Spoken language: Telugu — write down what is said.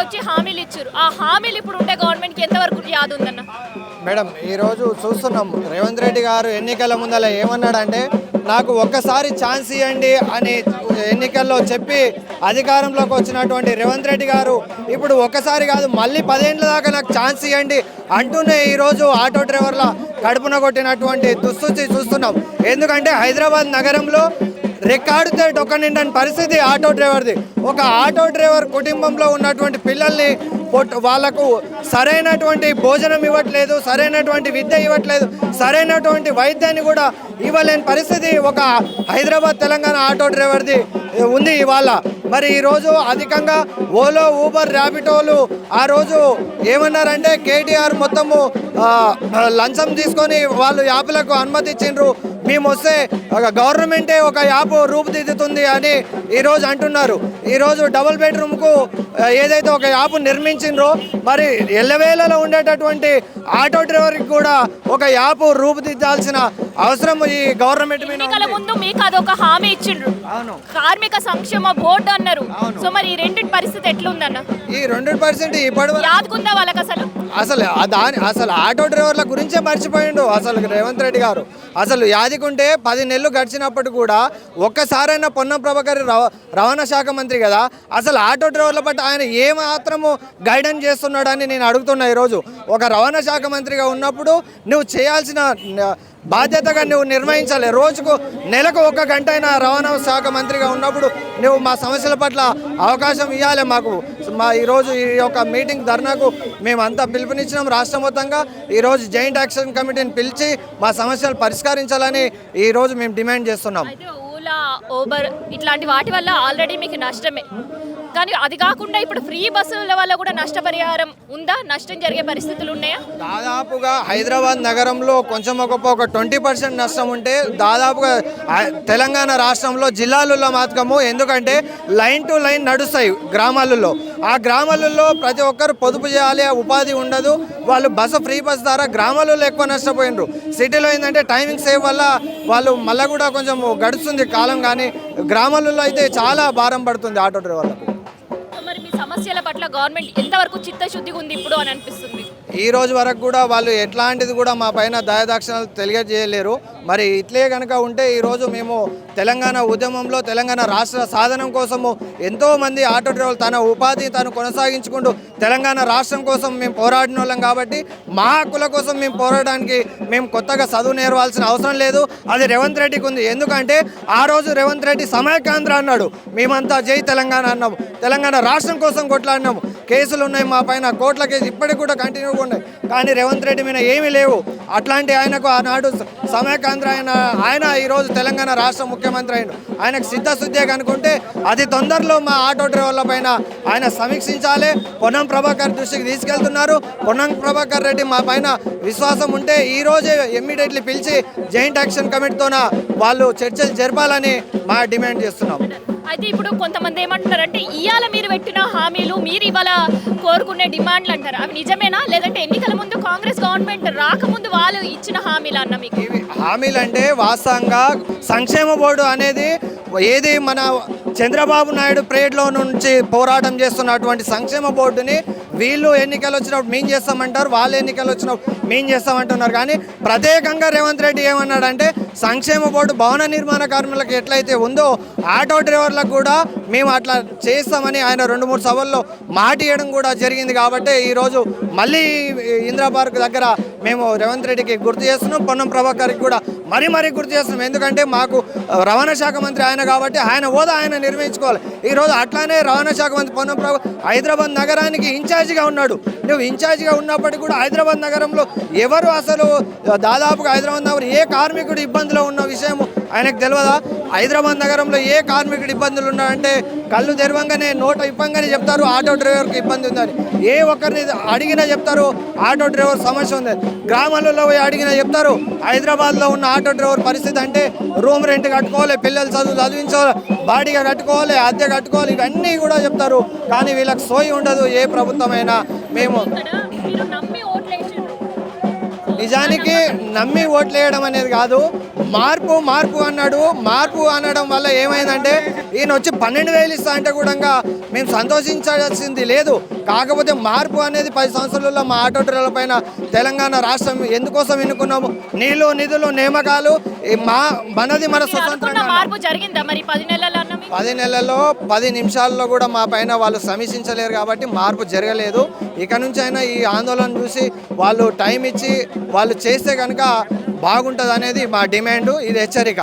వచ్చి హామీలు ఇచ్చారు. ఆ హామీలు ఇప్పుడు ఉండే గవర్నమెంట్కి ఎంతవరకు యాद ఉందన్న? మేడం ఈరోజు చూస్తున్నాం రేవంత్ రెడ్డి గారు ఎన్నికల ముందర ఏమన్నాడంటే నాకు ఒక్కసారి ఛాన్స్ ఇవ్వండి అని ఎన్నికల్లో చెప్పి అధికారంలోకి వచ్చినటువంటి రేవంత్ రెడ్డి గారు ఇప్పుడు ఒక్కసారి కాదు మళ్ళీ 10 ఏళ్ళ దాకా నాకు ఛాన్స్ ఇవ్వండి అంటూనే ఈరోజు ఆటో డ్రైవర్ల కడుపున కొట్టినటువంటి దుస్థితి చూస్తున్నాం. ఎందుకంటే హైదరాబాద్ నగరంలో రికార్డుతో డొక్క నిండని పరిస్థితి ఆటో డ్రైవర్ది. ఒక ఆటో డ్రైవర్ కుటుంబంలో ఉన్నటువంటి పిల్లల్ని వాళ్ళకు సరైనటువంటి భోజనం ఇవ్వట్లేదు, సరైనటువంటి విద్య ఇవ్వట్లేదు, సరైనటువంటి వైద్యాన్ని కూడా ఇవ్వలేని పరిస్థితి ఒక హైదరాబాద్ తెలంగాణ ఆటో డ్రైవర్ది ఉంది ఇవాళ. మరి ఈరోజు అధికంగా ఓలో ఊబర్ ర్యాపిడోలు ఆ రోజు ఏమన్నారంటే కేటీఆర్ మొత్తము లంచం తీసుకొని వాళ్ళు యాప్లకు అనుమతి ఇచ్చిండ్రు, మేము వస్తే గవర్నమెంటే ఒక యాప్ రూపుదిద్దుతుంది అని ఈరోజు అంటున్నారు. ఈరోజు డబుల్ బెడ్రూమ్కు ఏదైతే ఒక యాప్ నిర్మించిండ్రో మరి ఎల్లవేళలో ఉండేటటువంటి ఆటో డ్రైవర్కి కూడా ఒక యాప్ రూపుదిద్దాల్సిన అవసరం ఈ గవర్నమెంట్ మీద. ఎన్నికల ముందు మీకు అదొక హామీ ఇచ్చిండ్రు, కార్మిక సంక్షేమ బోర్డు అన్నారు. సో మరి ఈ రెండింటి పరిస్థితి ఎట్లుందన్న? ఈ 2% ఇప్పటి యాదుకుందా వాళ్ళకి? అసలు ఆటో డ్రైవర్ల గురించే మర్చిపోయిండు అసలు రేవంత్ రెడ్డి గారు. అసలు యాదికుంటే 10 నెలలు గడిచినప్పుడు కూడా ఒక్కసారైనా పొన్నం ప్రభాకర్ రవాణా శాఖ మంత్రి కదా, అసలు ఆటో డ్రైవర్ల పట్ల ఆయన ఏమాత్రము గైడెన్స్ చేస్తున్నాడని నేను అడుగుతున్నా. ఈరోజు ఒక రవాణా శాఖ మంత్రిగా ఉన్నప్పుడు నువ్వు చేయాల్సిన బాధ్యతగా నువ్వు నిర్వహించాలి. రోజుకు నెలకు 1 గంట అయినా రవాణా శాఖ మంత్రిగా ఉన్నప్పుడు నువ్వు మా సమస్యల పట్ల అవకాశం ఇవ్వాలి మాకు. ఈరోజు ఈ యొక్క మీటింగ్ ధర్నాకు మేమంతా పిలుపునిచ్చినాం రాష్ట్ర మొత్తంగా. ఈరోజు జాయింట్ యాక్షన్ కమిటీని పిలిచి మా సమస్యలు పరిష్కరించాలని ఈరోజు మేము డిమాండ్ చేస్తున్నాం. ఓలా ఊబర్ ఇట్లాంటి వాటి వల్ల ఆల్రెడీ మీకు నష్టమే, కానీ అది కాకుండా ఇప్పుడు ఫ్రీ బస్సుల వల్ల కూడా నష్టపరిహారం ఉందా? నష్టం జరిగే పరిస్థితులు ఉన్నాయా? దాదాపుగా హైదరాబాద్ నగరంలో కొంచెం ఒక 20% నష్టం ఉంటే దాదాపుగా తెలంగాణ రాష్ట్రంలో జిల్లాలలో మాత్రము, ఎందుకంటే లైన్ టు లైన్ నడుస్తాయి గ్రామాలలో. ఆ గ్రామాలలో ప్రతి ఒక్కరు పొదుపు చేయాలి, ఉపాధి ఉండదు. వాళ్ళు ఫ్రీ బస్ ద్వారా గ్రామాలలో ఎక్కువ నష్టపోయినరు. సిటీలో ఏంటంటే టైమింగ్ సేవ్ వల్ల వాళ్ళు మళ్ళీ కూడా కొంచెం గడుస్తుంది కాలం, కానీ గ్రామాలలో అయితే చాలా భారం పడుతుంది ఆటో డ్రైవర్లకు. మరి మీ సమస్యల పట్ల గవర్నమెంట్ ఎంతవరకు చిత్తశుద్ధిగా ఉంది ఇప్పుడు అని అనిపిస్తుంది? ఈ రోజు వరకు కూడా వాళ్ళు ఎట్లాంటిది కూడా మా పైన దయాదాక్షిణాలు తెలియజేయలేరు. మరి ఇట్లే కనుక ఉంటే ఈరోజు మేము తెలంగాణ ఉద్యమంలో తెలంగాణ రాష్ట్ర సాధనం కోసము ఎంతోమంది ఆటో డ్రైవర్లు తన ఉపాధి తను కొనసాగించుకుంటూ తెలంగాణ రాష్ట్రం కోసం మేము పోరాడిన వాళ్ళం. కాబట్టి మా హక్కుల కోసం మేము పోరాడడానికి మేము కొత్తగా చదువు నేర్వాల్సిన అవసరం లేదు. అది రేవంత్ రెడ్డికి ఉంది. ఎందుకంటే ఆ రోజు రేవంత్ రెడ్డి సమైక్యాంధ్ర అన్నాడు, మేమంతా జై తెలంగాణ అన్నాము, తెలంగాణ రాష్ట్రం కోసం కొట్లాడినాము. కేసులు ఉన్నాయి మా పైన, కోట్ల కేసు ఇప్పటికి కూడా కంటిన్యూగా ఉన్నాయి. కానీ రేవంత్ రెడ్డి మీద ఏమీ లేవు. అట్లాంటి ఆయనకు ఆనాడు సమైక్యాంధ్ర ఆయన ఈరోజు తెలంగాణ రాష్ట్ర ముఖ్యమంత్రి అయిన ఆయనకు సిద్ధశుద్ధే కనుకుంటే అది తొందరలో మా ఆటో డ్రైవర్ల పైన ఆయన సమీక్షించాలి. పొన్నం ప్రభాకర్ దృష్టికి తీసుకెళ్తున్నారు. పొన్నం ప్రభాకర్ రెడ్డి మా పైన విశ్వాసం ఉంటే ఈరోజే ఇమ్మీడియట్లీ పిలిచి జాయింట్ యాక్షన్ కమిటీతోన వాళ్ళు చర్చలు జరపాలని మా డిమాండ్ చేస్తున్నాం. అయితే ఇప్పుడు కొంతమంది ఏమంటున్నారంటే ఇవాళ మీరు పెట్టిన హామీలు మీరు ఇవాళ కోరుకునే డిమాండ్లు అంటారు, అవి నిజమేనా? లేదంటే ఎన్నికల ముందు కాంగ్రెస్ గవర్నమెంట్ రాకముందు వాళ్ళు ఇచ్చిన హామీలు అన్న మీకు? హామీలు అంటే వాస్తవంగా సంక్షేమ బోర్డు అనేది ఏది మన చంద్రబాబు నాయుడు పీరియడ్లో నుంచి పోరాటం చేస్తున్నటువంటి సంక్షేమ బోర్డుని వీళ్ళు ఎన్నికలు వచ్చినప్పుడు మేము చేస్తామంటారు, వాళ్ళు ఎన్నికలు వచ్చినప్పుడు మేము చేస్తామంటున్నారు. కానీ ప్రత్యేకంగా రేవంత్ రెడ్డి ఏమన్నాడంటే సంక్షేమ బోర్డు భవన నిర్మాణ కార్మికులకు ఎట్లయితే ఉందో ఆటో డ్రైవర్లకు కూడా మేము అట్లా చేస్తామని ఆయన 2-3 సభల్లో మాట ఇవ్వడం కూడా జరిగింది. కాబట్టి ఈరోజు మళ్ళీ ఇందిరా పార్క్ దగ్గర మేము రేవంత్ రెడ్డికి గుర్తు చేస్తున్నాం, పొన్నం ప్రభాకర్కి కూడా మరీ గుర్తు చేస్తున్నాం. ఎందుకంటే మాకు రవాణా శాఖ మంత్రి ఆయన కాబట్టి ఆయన హోదా ఆయన నిర్వహించుకోవాలి. ఈరోజు అట్లానే రవాణా శాఖ మంత్రి పొన్నం ప్రభాకర్ హైదరాబాద్ నగరానికి ఇన్ఛార్జిగా ఉన్నాడు. నువ్వు ఇన్ఛార్జిగా ఉన్నప్పటికీ కూడా హైదరాబాద్ నగరంలో ఎవరు అసలు దాదాపుగా హైదరాబాద్ నగరం ఏ కార్మికుడు ఇబ్బందిలో ఉన్న విషయం ఆయనకు తెలియదా? హైదరాబాద్ నగరంలో ఏ కార్మికుడు ఇబ్బందులు ఉన్నాయంటే కళ్ళు తెరవంగానే నోట ఇప్పంగానే చెప్తారు ఆటో డ్రైవర్కి ఇబ్బంది ఉందని. ఏ ఒక్కరిని అడిగినా చెప్తారు ఆటో డ్రైవర్ సమస్య ఉంది. గ్రామాలలో పోయి అడిగినా చెప్తారు హైదరాబాద్లో ఉన్న ఆటో డ్రైవర్ పరిస్థితి అంటే రూమ్ రెంట్ కట్టుకోవాలి, పిల్లలు చదివించాలి, బాడీగా కట్టుకోవాలి, అద్దె కట్టుకోవాలి, ఇవన్నీ కూడా చెప్తారు. కానీ వీళ్ళకి సోయి ఉండదు ఏ ప్రభుత్వమైనా. మేము నిజానికి నమ్మి ఓట్లు వేయడం అనేది కాదు, మార్పు మార్పు అన్నాడు. మార్పు అనడం వల్ల ఏమైందంటే ఈయన వచ్చి 12,000 ఇస్తా అంటే కూడా మేము సంతోషించాల్సింది లేదు. కాకపోతే మార్పు అనేది 10 సంవత్సరాలలో మా ఆటో డ్రైవర్ల పైన తెలంగాణ రాష్ట్రం ఎందుకోసం ఎన్నుకున్నాము? నీళ్లు, నిధులు, నియామకాలు మనది మన అనుకున్న స్వతంత్రంగా మార్పు జరిగిందా మరి 10 నెలల్లో అన్న మీకు? 10 నెలల్లో 10 నిమిషాల్లో కూడా మా పైన వాళ్ళు సమీక్షించలేరు కాబట్టి మార్పు జరగలేదు. ఇక నుంచి అయినా ఈ ఆందోళన చూసి వాళ్ళు టైం ఇచ్చి వాళ్ళు చేస్తే కనుక బాగుంటుంది అనేది మా డిమాండ్. ఇది హెచ్చరిక.